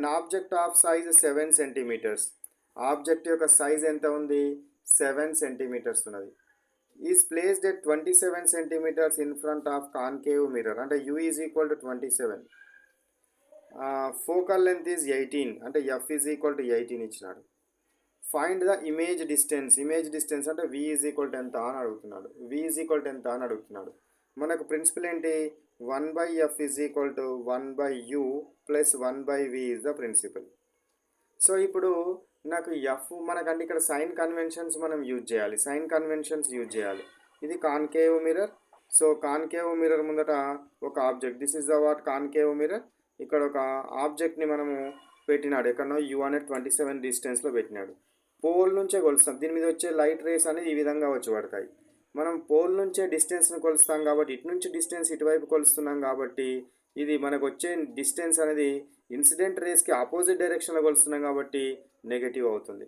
And object of size 7 centimeters. Object యొక్క size ఎంత ఉంది? 7 సెంటీమీటర్స్ ఉన్నది. Is placed at 27 centimeters in front of concave mirror. అంటే u is equal to 27. Focal length is 18. అంటే f is equal to 18 ఇచ్చినాడు. Find the image distance. Image distance అంటే v is equal to ఎంత అని అడుగుతున్నాడు. వి is equal to ఎంత అని అడుగుతున్నాడు. మనకు ప్రిన్సిపల్ ఏంటి? 1/f is equal to 1/u plus 1/v is the principle. So ఇప్పుడు నాకు ఎఫ్ మనకంటే ఇక్కడ సైన్ కన్వెన్షన్స్ మనం యూజ్ చేయాలి. సైన్ కన్వెన్షన్స్ యూజ్ చేయాలి. ఇది concave mirror. So concave mirror ముందట ఒక object, this is the what concave mirror. ఇక్కడ ఒక ఆబ్జెక్ట్ని మనము పెట్టినాడు. ఎక్కడనో యూ అనేది 27 డిస్టెన్స్లో పెట్టినాడు. పోల్ నుంచే కొలుస్తాం. దీని మీద వచ్చే లైట్ రేస్ అనేది ఈ విధంగా వచ్చి పడతాయి. మనం పోల్ నుంచే డిస్టెన్స్ని కొలుస్తాం కాబట్టి, ఇటు నుంచి డిస్టెన్స్ ఇటువైపు కొలుస్తున్నాం కాబట్టి ఇది మనకు వచ్చే డిస్టెన్స్ అనేది ఇన్సిడెంట్ రేస్కి ఆపోజిట్ డైరెక్షన్లో కొలుస్తున్నాం కాబట్టి నెగటివ్ అవుతుంది.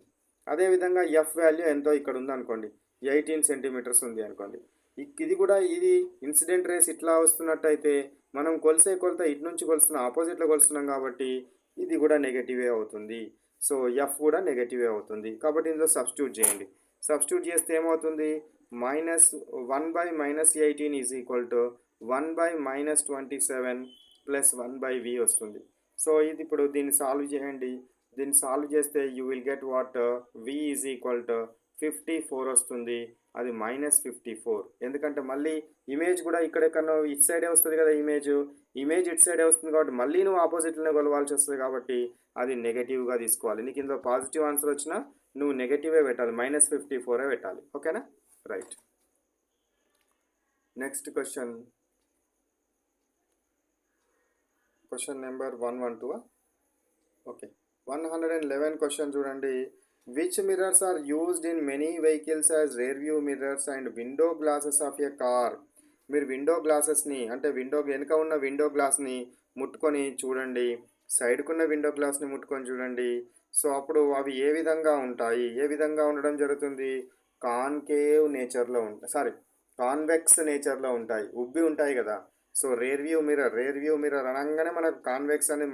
అదేవిధంగా ఎఫ్ వాల్యూ ఎంతో ఇక్కడ ఉంది అనుకోండి, 18 సెంటీమీటర్స్ ఉంది అనుకోండి. ఇది కూడా ఇది ఇన్సిడెంట్ రేస్ ఇట్లా వస్తున్నట్టయితే మనం కొలిసే కొలత ఇటు నుంచి కొలుస్తున్నాం, ఆపోజిట్లో కొలుస్తున్నాం కాబట్టి ఇది కూడా నెగటివే అవుతుంది. సో ఎఫ్ కూడా నెగటివే అవుతుంది. కాబట్టి ఇందులో సబ్స్టిట్యూట్ చేయండి. సబ్స్టిట్యూట్ చేస్తే ఏమవుతుంది? -1/-18 is equal to 1/-27 plus 1/v వస్తుంది. సో ఇది ఇప్పుడు దీన్ని సాల్వ్ చేయండి. దీన్ని సాల్వ్ చేస్తే you will get what? v is equal to 54 వస్తుంది. అది -54. ఎందుకంటే మళ్ళీ ఇమేజ్ కూడా ఇక్కడెక్కడో ఇటు సైడే వస్తుంది కదా. ఇమేజ్ ఇటు సైడే వస్తుంది కాబట్టి మళ్ళీ నువ్వు ఆపోజిట్లోనే కొలవాల్సి వస్తుంది కాబట్టి అది నెగటివ్గా తీసుకోవాలి. నీకు ఇందులో పాజిటివ్ ఆన్సర్ వచ్చినా నువ్వు నెగటివే పెట్టాలి, -54 పెట్టాలి. ఓకేనా? Right. Next question number 112. Okay, 111 question చూడండి. Which mirrors are used in many vehicles as rear view mirrors and window glasses of a car. మీరు విండో గ్లాసెస్ని అంటే వెనుక ఉన్న విండో గ్లాస్ని ముట్టుకొని చూడండి, సైడ్కున్న విండో గ్లాస్ని ముట్టుకొని చూడండి. సో అప్పుడు అవి ఏ విధంగా ఉంటాయి? ఏ విధంగా ఉండడం జరుగుతుంది? కాన్కేవ్ నేచర్లో ఉంటాయి, కాన్వెక్స్ నేచర్లో ఉంటాయి, ఉబ్బి ఉంటాయి కదా. సో రేర్ వ్యూ మిర్రర్ అనగానే మనకు కాన్వెక్స్ అనేది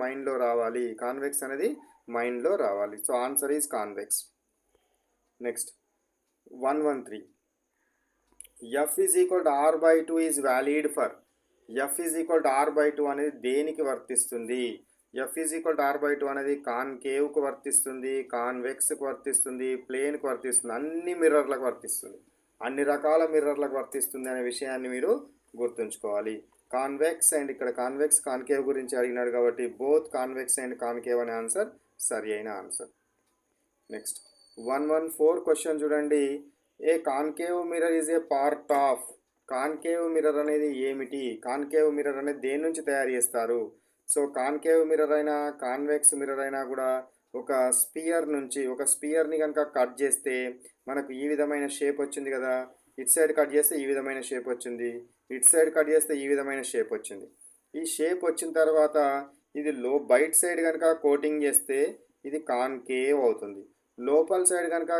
మైండ్లో రావాలి. So answer is convex. Next 113. F is equal to r/2 is valid for. F is equal to r/2 అనేది దేనికి వర్తిస్తుంది? F is equal to r/2 అనేది కాన్కేవ్కు వర్తిస్తుంది, కాన్వెక్స్కి వర్తిస్తుంది, ప్లేన్కి వర్తిస్తుంది, అన్ని మిర్రర్లకు వర్తిస్తుంది, అన్ని రకాల మిర్రర్లకు వర్తిస్తుంది అనే విషయాన్ని మీరు గుర్తుంచుకోవాలి. కాన్వెక్స్ అండ్ ఇక్కడ కాన్కేవ్ గురించి అడిగినాడు కాబట్టి బోత్ కాన్వెక్స్ అండ్ కాన్కేవ్ అనే ఆన్సర్ సరి అయిన ఆన్సర్. నెక్స్ట్ 114 క్వశ్చన్ చూడండి. A concave mirror is a part of. Concave mirror అనేది ఏమిటి? కాన్కేవ్ మిర్రర్ అనేది దేని నుంచి తయారు చేస్తారు? సో కాన్కేవ్ మిర్రర్ అయినా కాన్వెక్స్ మిర్రర్ అయినా కూడా ఒక స్పియర్ని కనుక కట్ చేస్తే మనకు ఈ విధమైన షేప్ వచ్చింది కదా. ఇటు సైడ్ కట్ చేస్తే ఈ విధమైన షేప్ వచ్చింది, ఇటు సైడ్ కట్ చేస్తే ఈ విధమైన షేప్ వచ్చింది. ఈ షేప్ వచ్చిన తర్వాత ఇది బయట సైడ్ కనుక కోటింగ్ చేస్తే ఇది కాన్కేవ్ అవుతుంది. లోపల సైడ్ కనుక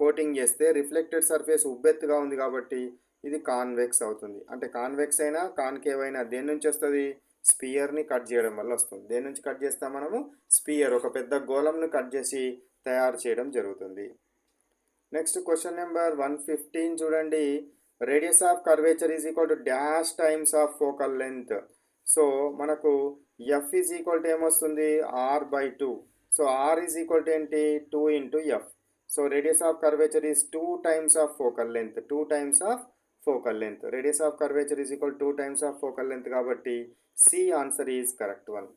కోటింగ్ చేస్తే రిఫ్లెక్టెడ్ సర్ఫేస్ ఉబ్బెత్తుగా ఉంది కాబట్టి ఇది కాన్వెక్స్ అవుతుంది. అంటే కాన్వెక్స్ అయినా కాన్కేవ్ అయినా దేని నుంచి వస్తుంది? స్పియర్ని కట్ చేయడం వల్ల వస్తుంది. దేని నుంచి కట్ చేస్తాం మనము? స్పియర్, ఒక పెద్ద గోళంను కట్ చేసి తయారు చేయడం జరుగుతుంది. నెక్స్ట్ క్వశ్చన్ నెంబర్ 115 చూడండి. Radius of curvature is equal to dash times of focal length. So మనకు ఎఫ్ ఈజ్ ఈక్వల్ టు ఏమొస్తుంది? r/2. So r is equal to ఏంటి? 2 × f. So radius of curvature is 2 times of focal length. Radius of curvature is equal 2 times of focal length కాబట్టి C answer is correct one.